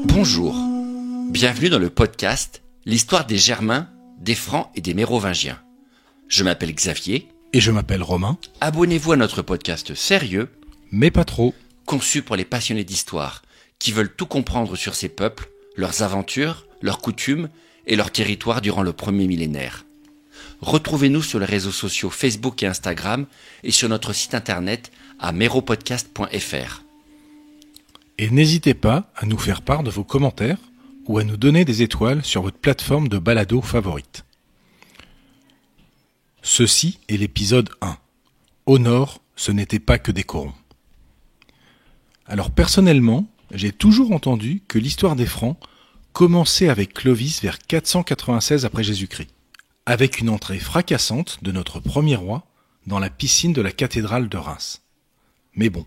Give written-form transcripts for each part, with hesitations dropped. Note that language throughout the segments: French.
Bonjour, bienvenue dans le podcast L'histoire des Germains, des Francs et des Mérovingiens. Je m'appelle Xavier. Et je m'appelle Romain. Abonnez-vous à notre podcast sérieux, mais pas trop, conçu pour les passionnés d'histoire qui veulent tout comprendre sur ces peuples, leurs aventures, leurs coutumes et leurs territoires durant le premier millénaire. Retrouvez-nous sur les réseaux sociaux Facebook et Instagram et sur notre site internet à meropodcast.fr. Et n'hésitez pas à nous faire part de vos commentaires ou à nous donner des étoiles sur votre plateforme de balado favorite. Ceci est l'épisode 1. Au nord, ce n'était pas que des corons. Alors personnellement, j'ai toujours entendu que l'histoire des Francs commençait avec Clovis vers 496 après Jésus-Christ, avec une entrée fracassante de notre premier roi dans la piscine de la cathédrale de Reims. Mais bon,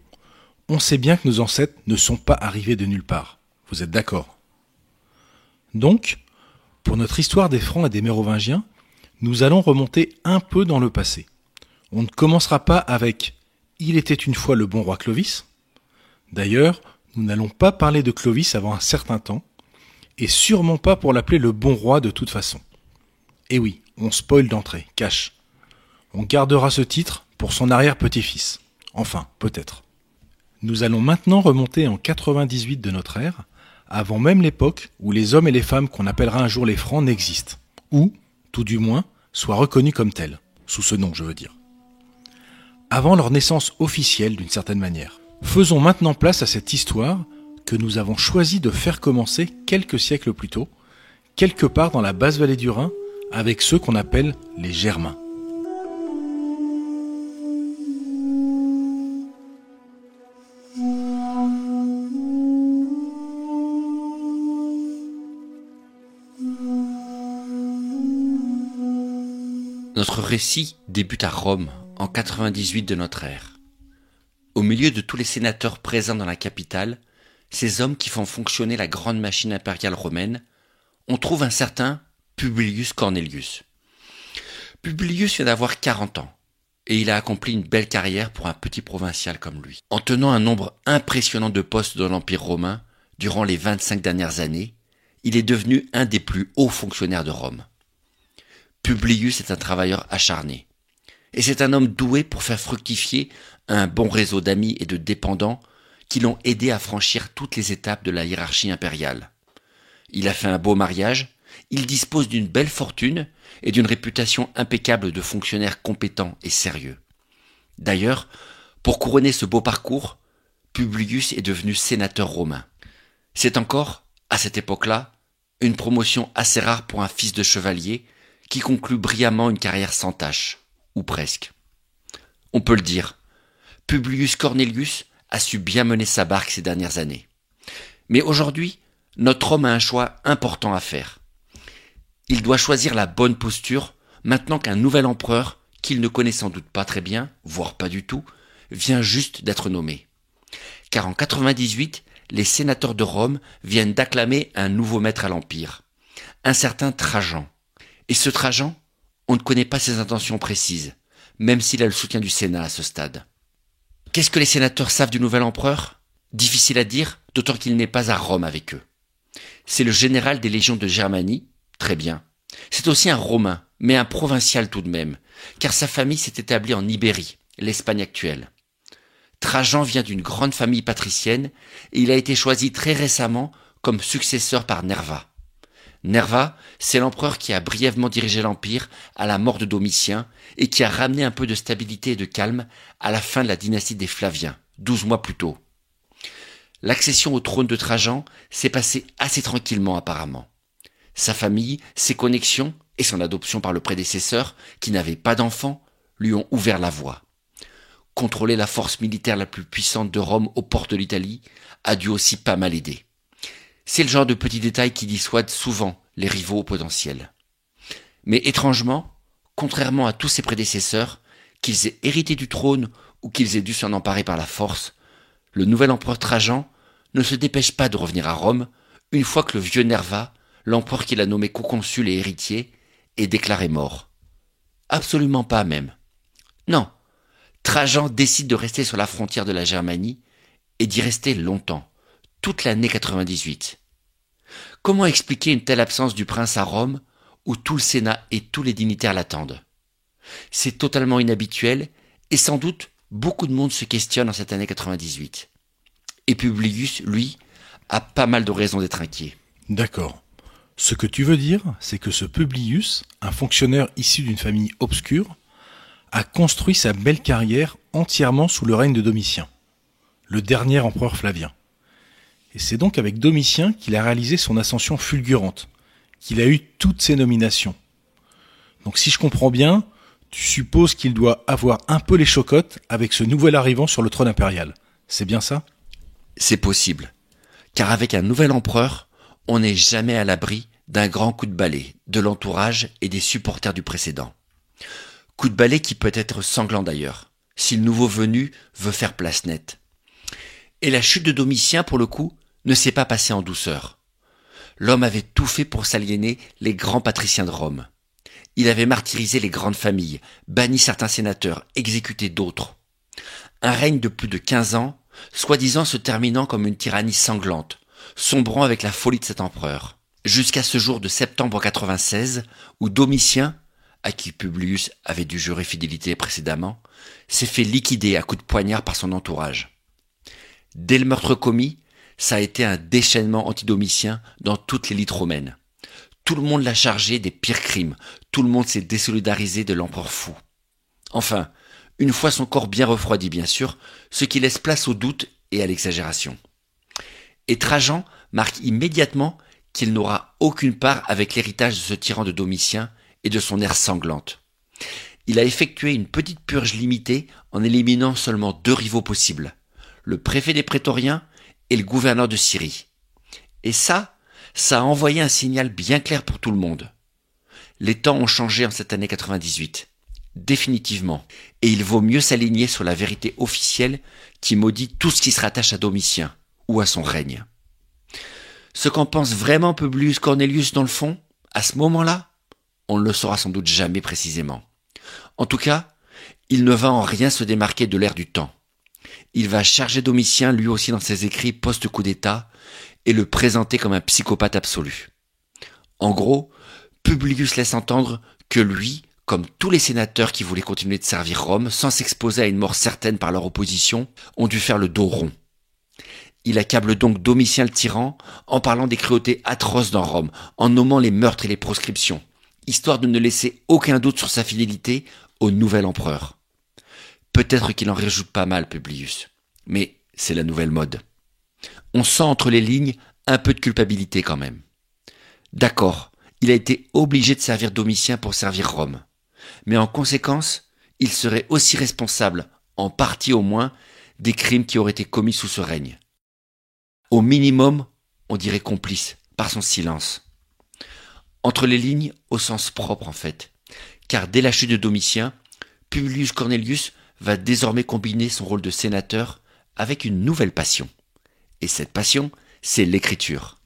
on sait bien que nos ancêtres ne sont pas arrivés de nulle part. Vous êtes d'accord ? Donc, pour notre histoire des Francs et des Mérovingiens, nous allons remonter un peu dans le passé. On ne commencera pas avec « Il était une fois le bon roi Clovis ». D'ailleurs, nous n'allons pas parler de Clovis avant un certain temps, et sûrement pas pour l'appeler le bon roi de toute façon. Et oui, on spoil d'entrée, cache. On gardera ce titre pour son arrière-petit-fils. Enfin, peut-être. Nous allons maintenant remonter en 98 de notre ère, avant même l'époque où les hommes et les femmes qu'on appellera un jour les Francs n'existent, ou, tout du moins, soient reconnus comme tels, sous ce nom je veux dire. Avant leur naissance officielle d'une certaine manière. Faisons maintenant place à cette histoire que nous avons choisi de faire commencer quelques siècles plus tôt, quelque part dans la basse vallée du Rhin, avec ceux qu'on appelle les Germains. Notre récit débute à Rome en 98 de notre ère. Au milieu de tous les sénateurs présents dans la capitale, ces hommes qui font fonctionner la grande machine impériale romaine, on trouve un certain Publius Cornelius. Publius vient d'avoir 40 ans et il a accompli une belle carrière pour un petit provincial comme lui. En tenant un nombre impressionnant de postes dans l'Empire romain durant les 25 dernières années, il est devenu un des plus hauts fonctionnaires de Rome. Publius est un travailleur acharné. Et c'est un homme doué pour faire fructifier un bon réseau d'amis et de dépendants qui l'ont aidé à franchir toutes les étapes de la hiérarchie impériale. Il a fait un beau mariage, il dispose d'une belle fortune et d'une réputation impeccable de fonctionnaire compétent et sérieux. D'ailleurs, pour couronner ce beau parcours, Publius est devenu sénateur romain. C'est encore, à cette époque-là, une promotion assez rare pour un fils de chevalier qui conclut brillamment une carrière sans tache, ou presque. On peut le dire, Publius Cornelius a su bien mener sa barque ces dernières années. Mais aujourd'hui, notre homme a un choix important à faire. Il doit choisir la bonne posture maintenant qu'un nouvel empereur, qu'il ne connaît sans doute pas très bien, voire pas du tout, vient juste d'être nommé. Car en 98, les sénateurs de Rome viennent d'acclamer un nouveau maître à l'Empire, un certain Trajan. Et ce Trajan, on ne connaît pas ses intentions précises, même s'il a le soutien du Sénat à ce stade. Qu'est-ce que les sénateurs savent du nouvel empereur ? Difficile à dire, d'autant qu'il n'est pas à Rome avec eux. C'est le général des légions de Germanie, très bien. C'est aussi un Romain, mais un provincial tout de même, car sa famille s'est établie en Ibérie, l'Espagne actuelle. Trajan vient d'une grande famille patricienne et il a été choisi très récemment comme successeur par Nerva. Nerva, c'est l'empereur qui a brièvement dirigé l'Empire à la mort de Domitien et qui a ramené un peu de stabilité et de calme à la fin de la dynastie des Flaviens, 12 mois plus tôt. L'accession au trône de Trajan s'est passée assez tranquillement apparemment. Sa famille, ses connexions et son adoption par le prédécesseur, qui n'avait pas d'enfant, lui ont ouvert la voie. Contrôler la force militaire la plus puissante de Rome aux portes de l'Italie a dû aussi pas mal aider. C'est le genre de petits détails qui dissuadent souvent les rivaux potentiels. Mais étrangement, contrairement à tous ses prédécesseurs, qu'ils aient hérité du trône ou qu'ils aient dû s'en emparer par la force, le nouvel empereur Trajan ne se dépêche pas de revenir à Rome une fois que le vieux Nerva, l'empereur qu'il a nommé co-consul et héritier, est déclaré mort. Absolument pas même. Non, Trajan décide de rester sur la frontière de la Germanie et d'y rester longtemps, toute l'année 98. Comment expliquer une telle absence du prince à Rome où tout le Sénat et tous les dignitaires l'attendent? C'est totalement inhabituel et sans doute beaucoup de monde se questionne en cette année 98. Et Publius, lui, a pas mal de raisons d'être inquiet. D'accord. Ce que tu veux dire, c'est que ce Publius, un fonctionnaire issu d'une famille obscure, a construit sa belle carrière entièrement sous le règne de Domitien, le dernier empereur Flavien. Et c'est donc avec Domitien qu'il a réalisé son ascension fulgurante, qu'il a eu toutes ses nominations. Donc si je comprends bien, tu supposes qu'il doit avoir un peu les chocottes avec ce nouvel arrivant sur le trône impérial. C'est bien ça? C'est possible, car avec un nouvel empereur, on n'est jamais à l'abri d'un grand coup de balai de l'entourage et des supporters du précédent. Coup de balai qui peut être sanglant d'ailleurs, si le nouveau venu veut faire place nette. Et la chute de Domitien, pour le coup, ne s'est pas passée en douceur. L'homme avait tout fait pour s'aliéner les grands patriciens de Rome. Il avait martyrisé les grandes familles, banni certains sénateurs, exécuté d'autres. Un règne de plus de 15 ans, soi-disant se terminant comme une tyrannie sanglante, sombrant avec la folie de cet empereur. Jusqu'à ce jour de septembre 96, où Domitien, à qui Publius avait dû jurer fidélité précédemment, s'est fait liquider à coups de poignard par son entourage. Dès le meurtre commis, ça a été un déchaînement anti-domitien dans toute l'élite romaine. Tout le monde l'a chargé des pires crimes, tout le monde s'est désolidarisé de l'empereur fou. Enfin, une fois son corps bien refroidi bien sûr, ce qui laisse place au doute et à l'exagération. Et Trajan marque immédiatement qu'il n'aura aucune part avec l'héritage de ce tyran de Domitien et de son ère sanglante. Il a effectué une petite purge limitée en éliminant seulement 2 rivaux possibles, le préfet des prétoriens et le gouverneur de Syrie. Et ça a envoyé un signal bien clair pour tout le monde. Les temps ont changé en cette année 98. Définitivement. Et il vaut mieux s'aligner sur la vérité officielle qui maudit tout ce qui se rattache à Domitien ou à son règne. Ce qu'en pense vraiment Publius Cornelius dans le fond, à ce moment-là, on ne le saura sans doute jamais précisément. En tout cas, il ne va en rien se démarquer de l'ère du temps. Il va charger Domitien lui aussi dans ses écrits post-coup d'État et le présenter comme un psychopathe absolu. En gros, Publius laisse entendre que lui, comme tous les sénateurs qui voulaient continuer de servir Rome sans s'exposer à une mort certaine par leur opposition, ont dû faire le dos rond. Il accable donc Domitien le tyran en parlant des cruautés atroces dans Rome, en nommant les meurtres et les proscriptions, histoire de ne laisser aucun doute sur sa fidélité au nouvel empereur. Peut-être qu'il en rajoute pas mal, Publius, mais c'est la nouvelle mode. On sent entre les lignes un peu de culpabilité quand même. D'accord, il a été obligé de servir Domitien pour servir Rome, mais en conséquence, il serait aussi responsable, en partie au moins, des crimes qui auraient été commis sous ce règne. Au minimum, on dirait complice, par son silence. Entre les lignes, au sens propre en fait, car dès la chute de Domitien, Publius Cornelius va désormais combiner son rôle de sénateur avec une nouvelle passion. Et cette passion, c'est l'écriture.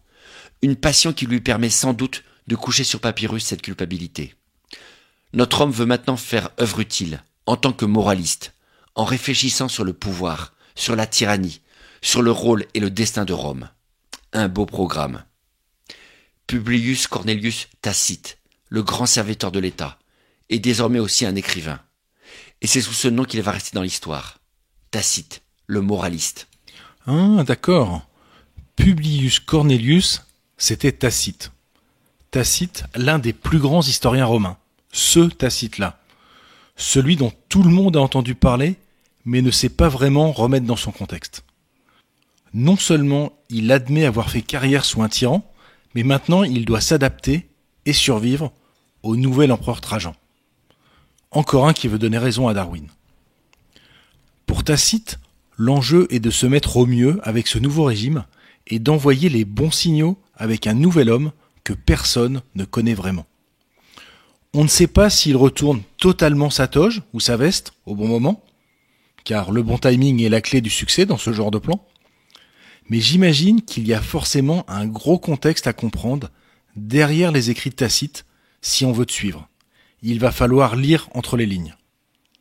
Une passion qui lui permet sans doute de coucher sur papyrus cette culpabilité. Notre homme veut maintenant faire œuvre utile, en tant que moraliste, en réfléchissant sur le pouvoir, sur la tyrannie, sur le rôle et le destin de Rome. Un beau programme. Publius Cornelius Tacite, le grand serviteur de l'État, est désormais aussi un écrivain. Et c'est sous ce nom qu'il va rester dans l'histoire. Tacite, le moraliste. Ah, d'accord. Publius Cornelius, c'était Tacite. Tacite, l'un des plus grands historiens romains. Ce Tacite-là. Celui dont tout le monde a entendu parler, mais ne sait pas vraiment remettre dans son contexte. Non seulement il admet avoir fait carrière sous un tyran, mais maintenant il doit s'adapter et survivre au nouvel empereur Trajan. Encore un qui veut donner raison à Darwin. Pour Tacite, l'enjeu est de se mettre au mieux avec ce nouveau régime et d'envoyer les bons signaux avec un nouvel homme que personne ne connaît vraiment. On ne sait pas s'il retourne totalement sa toge ou sa veste au bon moment, car le bon timing est la clé du succès dans ce genre de plan. Mais j'imagine qu'il y a forcément un gros contexte à comprendre derrière les écrits de Tacite si on veut te suivre. il va falloir lire entre les lignes.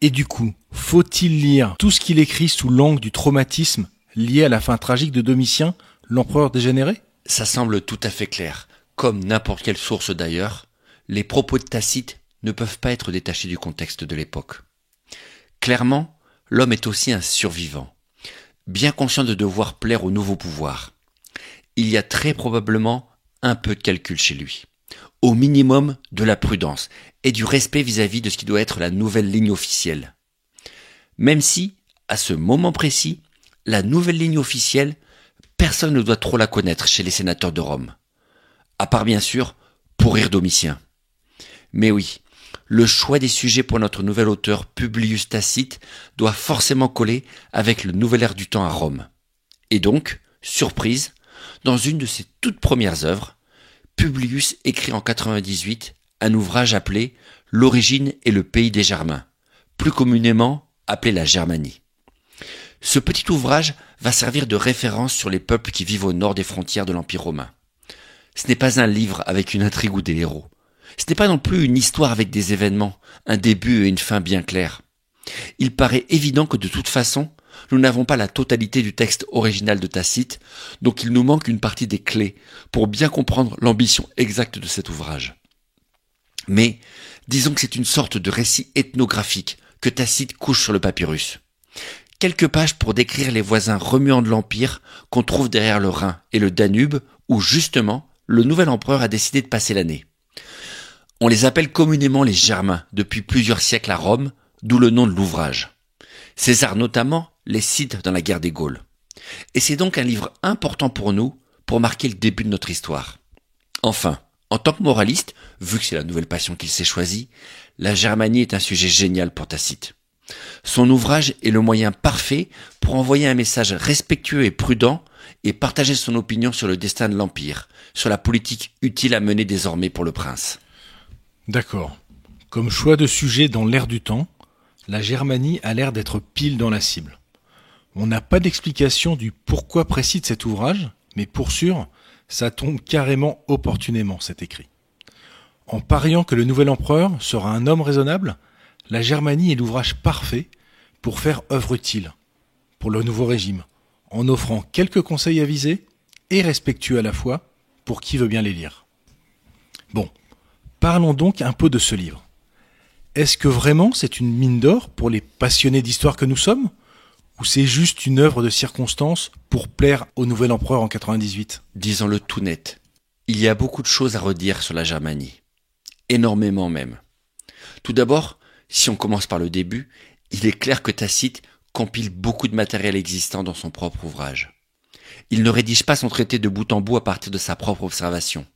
Et du coup, faut-il lire tout ce qu'il écrit sous l'angle du traumatisme lié à la fin tragique de Domitien, l'empereur dégénéré ? Ça semble tout à fait clair. Comme n'importe quelle source d'ailleurs, les propos de Tacite ne peuvent pas être détachés du contexte de l'époque. Clairement, l'homme est aussi un survivant, bien conscient de devoir plaire au nouveau pouvoir. Il y a très probablement un peu de calcul chez lui. Au minimum de la prudence et du respect vis-à-vis de ce qui doit être la nouvelle ligne officielle. Même si, à ce moment précis, la nouvelle ligne officielle, personne ne doit trop la connaître chez les sénateurs de Rome. À part bien sûr, pourrir Domitien. Mais oui, le choix des sujets pour notre nouvel auteur Publius Tacite doit forcément coller avec le nouvel air du temps à Rome. Et donc, surprise, dans une de ses toutes premières œuvres, Publius écrit en 98 un ouvrage appelé « L'origine et le pays des Germains », plus communément appelé la Germanie. Ce petit ouvrage va servir de référence sur les peuples qui vivent au nord des frontières de l'Empire romain. Ce n'est pas un livre avec une intrigue ou des héros. Ce n'est pas non plus une histoire avec des événements, un début et une fin bien clairs. Il paraît évident que de toute façon, nous n'avons pas la totalité du texte original de Tacite, donc il nous manque une partie des clés pour bien comprendre l'ambition exacte de cet ouvrage. Mais disons que c'est une sorte de récit ethnographique que Tacite couche sur le papyrus. Quelques pages pour décrire les voisins remuants de l'Empire qu'on trouve derrière le Rhin et le Danube, où justement le nouvel empereur a décidé de passer l'année. On les appelle communément les Germains depuis plusieurs siècles à Rome, d'où le nom de l'ouvrage. César notamment les cite dans la guerre des Gaules. Et c'est donc un livre important pour nous, pour marquer le début de notre histoire. Enfin, en tant que moraliste, vu que c'est la nouvelle passion qu'il s'est choisie, la Germanie est un sujet génial pour Tacite. Son ouvrage est le moyen parfait pour envoyer un message respectueux et prudent et partager son opinion sur le destin de l'Empire, sur la politique utile à mener désormais pour le prince. D'accord. Comme choix de sujet dans l'air du temps, la Germanie a l'air d'être pile dans la cible. On n'a pas d'explication du pourquoi précis de cet ouvrage, mais pour sûr, ça tombe carrément opportunément, cet écrit. En pariant que le nouvel empereur sera un homme raisonnable, la Germanie est l'ouvrage parfait pour faire œuvre utile pour le nouveau régime, en offrant quelques conseils avisés et respectueux à la fois pour qui veut bien les lire. Bon, parlons donc un peu de ce livre. Est-ce que vraiment c'est une mine d'or pour les passionnés d'histoire que nous sommes ? Ou c'est juste une œuvre de circonstance pour plaire au nouvel empereur en 98 ? Disons-le tout net, il y a beaucoup de choses à redire sur la Germanie. Énormément même. Tout d'abord, si on commence par le début, il est clair que Tacite compile beaucoup de matériel existant dans son propre ouvrage. Il ne rédige pas son traité de bout en bout à partir de sa propre observation.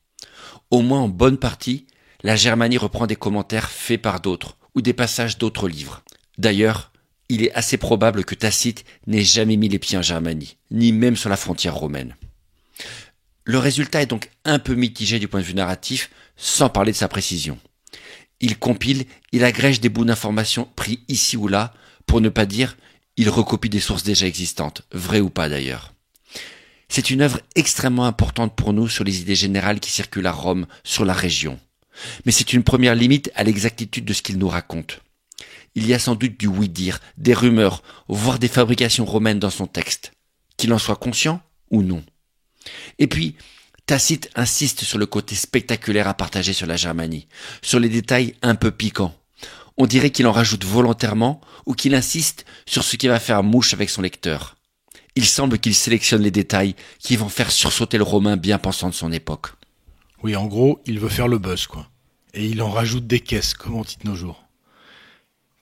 Au moins en bonne partie, la Germanie reprend des commentaires faits par d'autres ou des passages d'autres livres. D'ailleurs, il est assez probable que Tacite n'ait jamais mis les pieds en Germanie, ni même sur la frontière romaine. Le résultat est donc un peu mitigé du point de vue narratif, sans parler de sa précision. Il compile, il agrège des bouts d'informations pris ici ou là, pour ne pas dire, il recopie des sources déjà existantes, vraies ou pas d'ailleurs. C'est une œuvre extrêmement importante pour nous sur les idées générales qui circulent à Rome, sur la région. Mais c'est une première limite à l'exactitude de ce qu'il nous raconte. Il y a sans doute du oui-dire, des rumeurs, voire des fabrications romaines dans son texte. Qu'il en soit conscient ou non. Et puis, Tacite insiste sur le côté spectaculaire à partager sur la Germanie, sur les détails un peu piquants. On dirait qu'il en rajoute volontairement ou qu'il insiste sur ce qui va faire mouche avec son lecteur. Il semble qu'il sélectionne les détails qui vont faire sursauter le Romain bien pensant de son époque. Oui, en gros, il veut faire le buzz, quoi. Et il en rajoute des caisses, comme on dit de nos jours.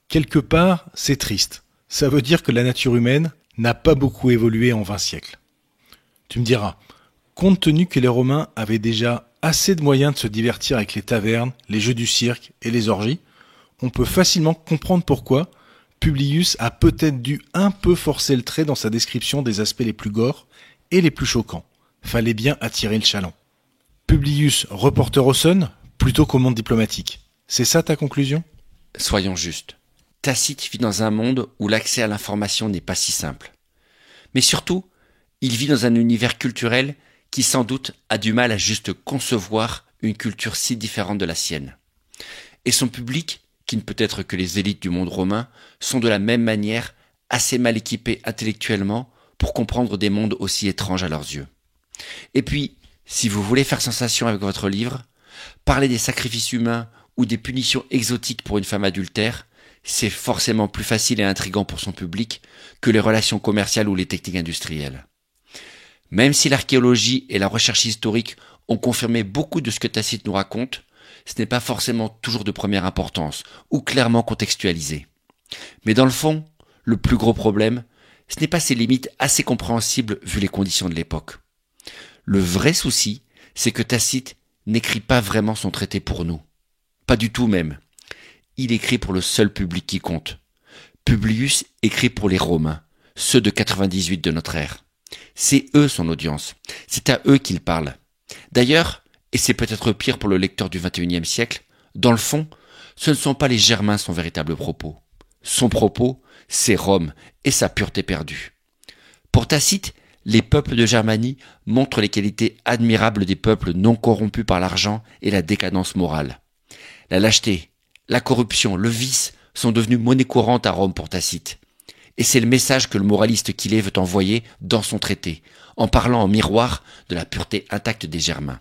Quelque part, c'est triste. Ça veut dire que la nature humaine n'a pas beaucoup évolué en 20 siècles. Tu me diras, compte tenu que les Romains avaient déjà assez de moyens de se divertir avec les tavernes, les jeux du cirque et les orgies, on peut facilement comprendre pourquoi Publius a peut-être dû un peu forcer le trait dans sa description des aspects les plus gores et les plus choquants. Fallait bien attirer le chaland. Publius reporter au Sun plutôt qu'au monde diplomatique. C'est ça ta conclusion ? Soyons justes. Tacite vit dans un monde où l'accès à l'information n'est pas si simple. Mais surtout, il vit dans un univers culturel qui sans doute a du mal à juste concevoir une culture si différente de la sienne. Et son public, qui ne peut être que les élites du monde romain, sont de la même manière assez mal équipés intellectuellement pour comprendre des mondes aussi étranges à leurs yeux. Et puis, si vous voulez faire sensation avec votre livre, parler des sacrifices humains ou des punitions exotiques pour une femme adultère, c'est forcément plus facile et intriguant pour son public que les relations commerciales ou les techniques industrielles. Même si l'archéologie et la recherche historique ont confirmé beaucoup de ce que Tacite nous raconte, ce n'est pas forcément toujours de première importance ou clairement contextualisé. Mais dans le fond, le plus gros problème, ce n'est pas ses limites assez compréhensibles vu les conditions de l'époque. Le vrai souci, c'est que Tacite n'écrit pas vraiment son traité pour nous. Pas du tout même. Il écrit pour le seul public qui compte. Publius écrit pour les Romains, ceux de 98 de notre ère. C'est eux son audience. C'est à eux qu'il parle. D'ailleurs, et c'est peut-être pire pour le lecteur du XXIe siècle, dans le fond, ce ne sont pas les Germains son véritable propos. Son propos, c'est Rome et sa pureté perdue. Pour Tacite, les peuples de Germanie montrent les qualités admirables des peuples non corrompus par l'argent et la décadence morale. La lâcheté, la corruption, le vice sont devenus monnaie courante à Rome pour Tacite. Et c'est le message que le moraliste qu'il est veut envoyer dans son traité, en parlant en miroir de la pureté intacte des Germains.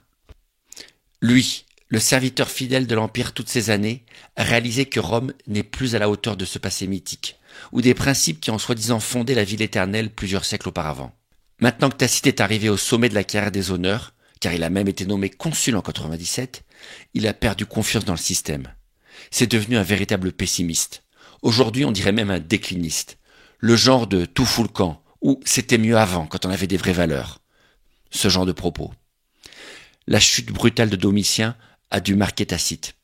Lui, le serviteur fidèle de l'Empire toutes ces années, a réalisé que Rome n'est plus à la hauteur de ce passé mythique, ou des principes qui ont soi-disant fondé la ville éternelle plusieurs siècles auparavant. Maintenant que Tacite est arrivé au sommet de la carrière des honneurs, car il a même été nommé consul en 97, il a perdu confiance dans le système. C'est devenu un véritable pessimiste. Aujourd'hui, on dirait même un décliniste. Le genre de tout fout le camp, ou c'était mieux avant quand on avait des vraies valeurs. Ce genre de propos. La chute brutale de Domitien a dû marquer Tacite.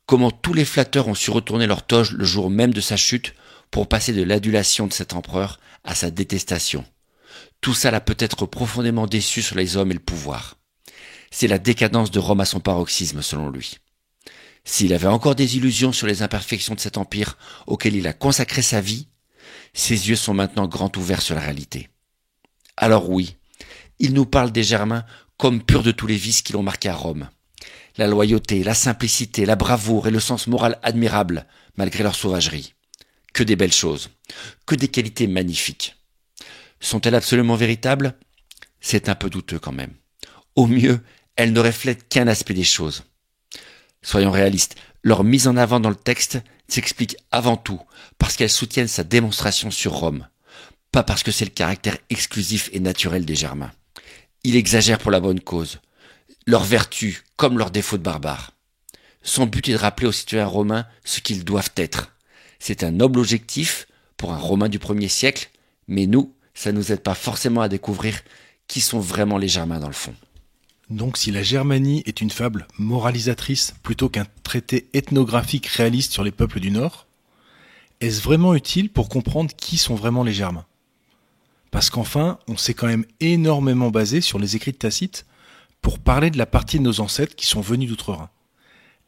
Comment tous les flatteurs ont su retourner leur toge le jour même de sa chute pour passer de l'adulation de cet empereur à sa détestation. Tout ça l'a peut-être profondément déçu sur les hommes et le pouvoir. C'est la décadence de Rome à son paroxysme, selon lui. S'il avait encore des illusions sur les imperfections de cet empire auquel il a consacré sa vie, ses yeux sont maintenant grands ouverts sur la réalité. Alors oui, il nous parle des Germains comme purs de tous les vices qui l'ont marqué à Rome. La loyauté, la simplicité, la bravoure et le sens moral admirable, malgré leur sauvagerie. Que des belles choses, que des qualités magnifiques. Sont-elles absolument véritables ? C'est un peu douteux quand même. Au mieux, elles ne reflètent qu'un aspect des choses. Soyons réalistes, leur mise en avant dans le texte s'explique avant tout parce qu'elles soutiennent sa démonstration sur Rome, pas parce que c'est le caractère exclusif et naturel des Germains. Il exagère pour la bonne cause, leurs vertus comme leurs défauts de barbares. Son but est de rappeler aux citoyens romains ce qu'ils doivent être. C'est un noble objectif pour un Romain du 1er siècle, mais nous, ça ne nous aide pas forcément à découvrir qui sont vraiment les Germains dans le fond. Donc si la Germanie est une fable moralisatrice plutôt qu'un traité ethnographique réaliste sur les peuples du Nord, est-ce vraiment utile pour comprendre qui sont vraiment les Germains ? Parce qu'enfin, on s'est quand même énormément basé sur les écrits de Tacite pour parler de la partie de nos ancêtres qui sont venus d'outre-Rhin.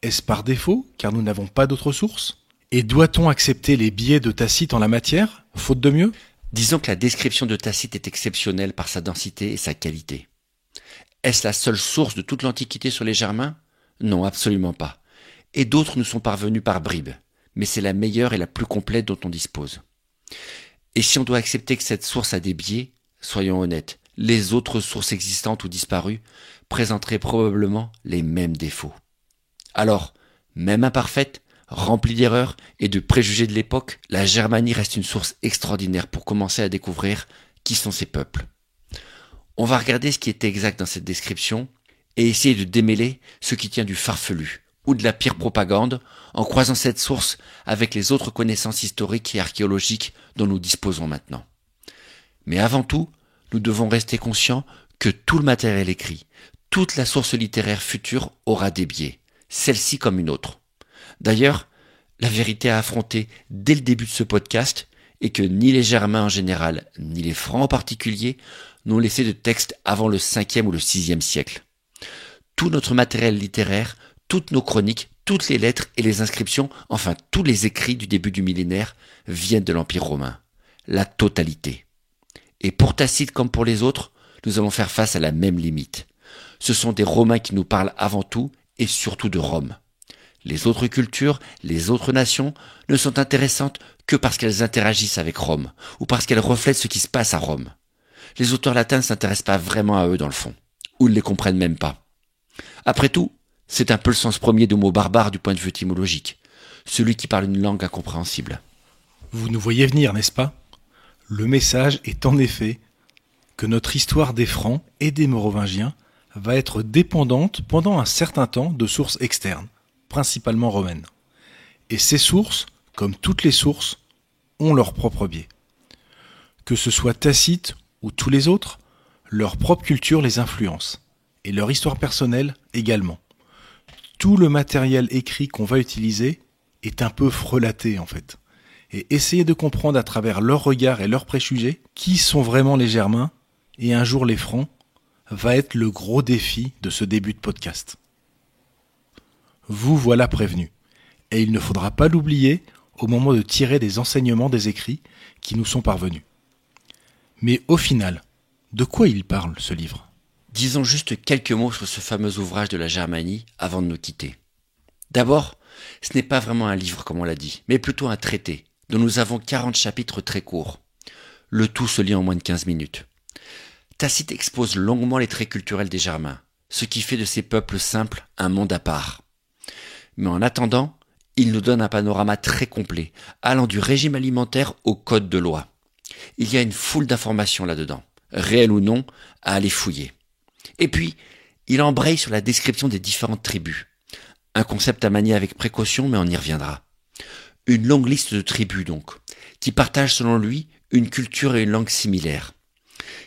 Est-ce par défaut, car nous n'avons pas d'autres sources ? Et doit-on accepter les biais de Tacite en la matière, faute de mieux ? Disons que la description de Tacite est exceptionnelle par sa densité et sa qualité. Est-ce la seule source de toute l'Antiquité sur les Germains ? Non, absolument pas. Et d'autres nous sont parvenus par bribes, mais c'est la meilleure et la plus complète dont on dispose. Et si on doit accepter que cette source a des biais, soyons honnêtes, les autres sources existantes ou disparues présenteraient probablement les mêmes défauts. Alors, même imparfaite, remplie d'erreurs et de préjugés de l'époque, la Germanie reste une source extraordinaire pour commencer à découvrir qui sont ces peuples. On va regarder ce qui est exact dans cette description et essayer de démêler ce qui tient du farfelu ou de la pire propagande en croisant cette source avec les autres connaissances historiques et archéologiques dont nous disposons maintenant. Mais avant tout, nous devons rester conscients que tout le matériel écrit, toute la source littéraire future aura des biais, celle-ci comme une autre. D'ailleurs, la vérité à affronter dès le début de ce podcast est que ni les Germains en général, ni les Francs en particulier, n'ont laissé de texte avant le 5e ou le 6e siècle. Tout notre matériel littéraire, toutes nos chroniques, toutes les lettres et les inscriptions, enfin tous les écrits du début du millénaire viennent de l'Empire romain. La totalité. Et pour Tacite comme pour les autres, nous allons faire face à la même limite. Ce sont des Romains qui nous parlent avant tout et surtout de Rome. les autres cultures, les autres nations ne sont intéressantes que parce qu'elles interagissent avec Rome, ou parce qu'elles reflètent ce qui se passe à Rome. Les auteurs latins ne s'intéressent pas vraiment à eux dans le fond, ou ne les comprennent même pas. Après tout, c'est un peu le sens premier du mot barbare du point de vue étymologique, celui qui parle une langue incompréhensible. Vous nous voyez venir, n'est-ce pas? Le message est en effet que notre histoire des Francs et des Mérovingiens va être dépendante pendant un certain temps de sources externes, principalement romaines. Et ces sources, comme toutes les sources, ont leur propre biais. Que ce soit Tacite ou tous les autres, leur propre culture les influence, et leur histoire personnelle également. Tout le matériel écrit qu'on va utiliser est un peu frelaté en fait. Et essayer de comprendre à travers leurs regards et leurs préjugés qui sont vraiment les Germains et un jour les Francs va être le gros défi de ce début de podcast. Vous voilà prévenus, et il ne faudra pas l'oublier au moment de tirer des enseignements des écrits qui nous sont parvenus. Mais au final, de quoi il parle ce livre ? Disons juste quelques mots sur ce fameux ouvrage de la Germanie avant de nous quitter. D'abord, ce n'est pas vraiment un livre comme on l'a dit, mais plutôt un traité, dont nous avons 40 chapitres très courts. Le tout se lit en moins de 15 minutes. Tacite expose longuement les traits culturels des Germains, ce qui fait de ces peuples simples un monde à part. Mais en attendant, il nous donne un panorama très complet, allant du régime alimentaire au code de loi. Il y a une foule d'informations là-dedans, réelles ou non, à aller fouiller. Et puis, il embraye sur la description des différentes tribus. Un concept à manier avec précaution, mais on y reviendra. Une longue liste de tribus donc, qui partagent selon lui une culture et une langue similaires.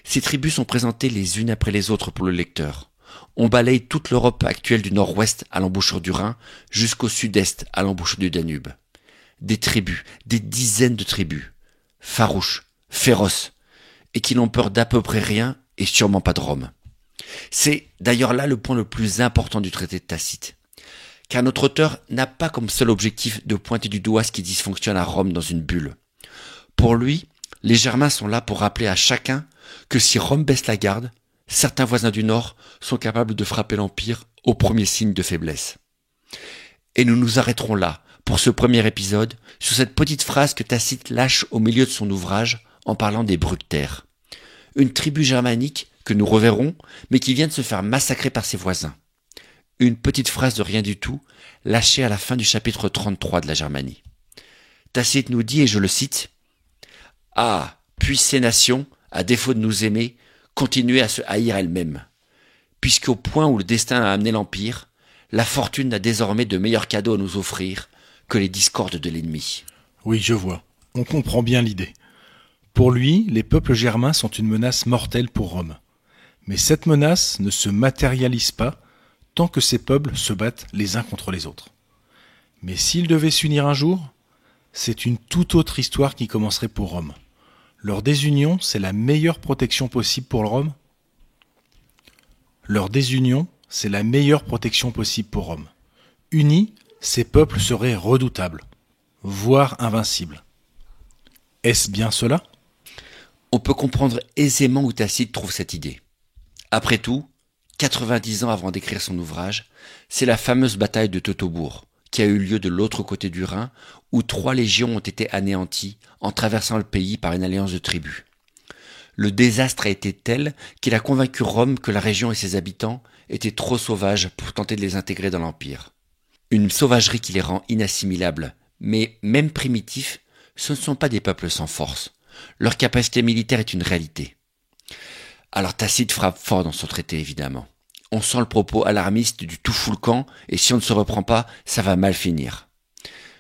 Ces tribus sont présentées les unes après les autres pour le lecteur. On balaye toute l'Europe actuelle du nord-ouest à l'embouchure du Rhin jusqu'au sud-est à l'embouchure du Danube. Des tribus, des dizaines de tribus, farouches, féroces, et qui n'ont peur d'à peu près rien et sûrement pas de Rome. C'est d'ailleurs là le point le plus important du traité de Tacite. Car notre auteur n'a pas comme seul objectif de pointer du doigt ce qui dysfonctionne à Rome dans une bulle. Pour lui, les Germains sont là pour rappeler à chacun que si Rome baisse la garde, certains voisins du Nord sont capables de frapper l'Empire au premier signe de faiblesse. Et nous nous arrêterons là, pour ce premier épisode, sur cette petite phrase que Tacite lâche au milieu de son ouvrage en parlant des Bructères. Une tribu germanique que nous reverrons, mais qui vient de se faire massacrer par ses voisins. Une petite phrase de rien du tout, lâchée à la fin du chapitre 33 de la Germanie. Tacite nous dit, et je le cite, « Ah, puis ces nations, à défaut de nous aimer, continuaient à se haïr elles-mêmes. Puisqu'au point où le destin a amené l'Empire, la fortune n'a désormais de meilleurs cadeaux à nous offrir que les discordes de l'ennemi. » Oui, je vois. On comprend bien l'idée. Pour lui, les peuples germains sont une menace mortelle pour Rome. Mais cette menace ne se matérialise pas tant que ces peuples se battent les uns contre les autres. Mais s'ils devaient s'unir un jour, c'est une toute autre histoire qui commencerait pour Rome. Leur désunion, c'est la meilleure protection possible pour Rome. Leur désunion, c'est la meilleure protection possible pour Rome. Unis, ces peuples seraient redoutables, voire invincibles. Est-ce bien cela ? On peut comprendre aisément où Tacite trouve cette idée. Après tout, 90 ans avant d'écrire son ouvrage, c'est la fameuse bataille de Teutobourg, qui a eu lieu de l'autre côté du Rhin, où 3 légions ont été anéanties en traversant le pays par une alliance de tribus. Le désastre a été tel qu'il a convaincu Rome que la région et ses habitants étaient trop sauvages pour tenter de les intégrer dans l'Empire. Une sauvagerie qui les rend inassimilables, mais même primitifs, ce ne sont pas des peuples sans force. Leur capacité militaire est une réalité. Alors Tacite frappe fort dans son traité, évidemment. On sent le propos alarmiste du tout fout le camp, et si on ne se reprend pas, ça va mal finir.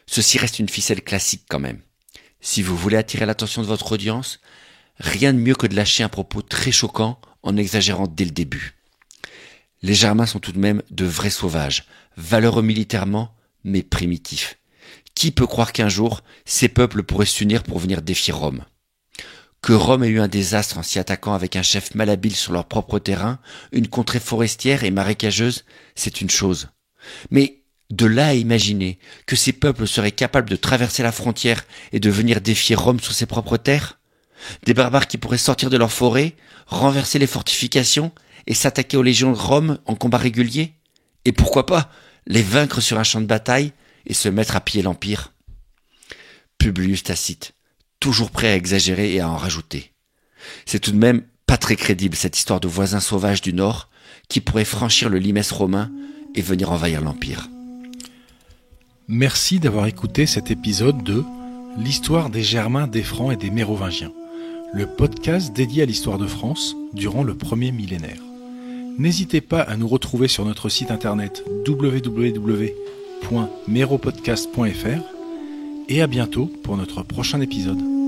Ceci reste une ficelle classique quand même. Si vous voulez attirer l'attention de votre audience, rien de mieux que de lâcher un propos très choquant en exagérant dès le début. Les Germains sont tout de même de vrais sauvages, valeureux militairement, mais primitifs. Qui peut croire qu'un jour, ces peuples pourraient s'unir pour venir défier Rome ? Que Rome ait eu un désastre en s'y attaquant avec un chef malhabile sur leur propre terrain, une contrée forestière et marécageuse, c'est une chose. Mais de là à imaginer que ces peuples seraient capables de traverser la frontière et de venir défier Rome sur ses propres terres ? Des barbares qui pourraient sortir de leurs forêts, renverser les fortifications et s'attaquer aux légions de Rome en combat régulier ? Et pourquoi pas les vaincre sur un champ de bataille et se mettre à piller l'Empire? Publius Tacite, toujours prêt à exagérer et à en rajouter. C'est tout de même pas très crédible cette histoire de voisins sauvages du Nord qui pourraient franchir le limès romain et venir envahir l'Empire. Merci d'avoir écouté cet épisode de L'histoire des Germains, des Francs et des Mérovingiens, le podcast dédié à l'histoire de France durant le premier millénaire. N'hésitez pas à nous retrouver sur notre site internet www.meropodcast.fr et à bientôt pour notre prochain épisode.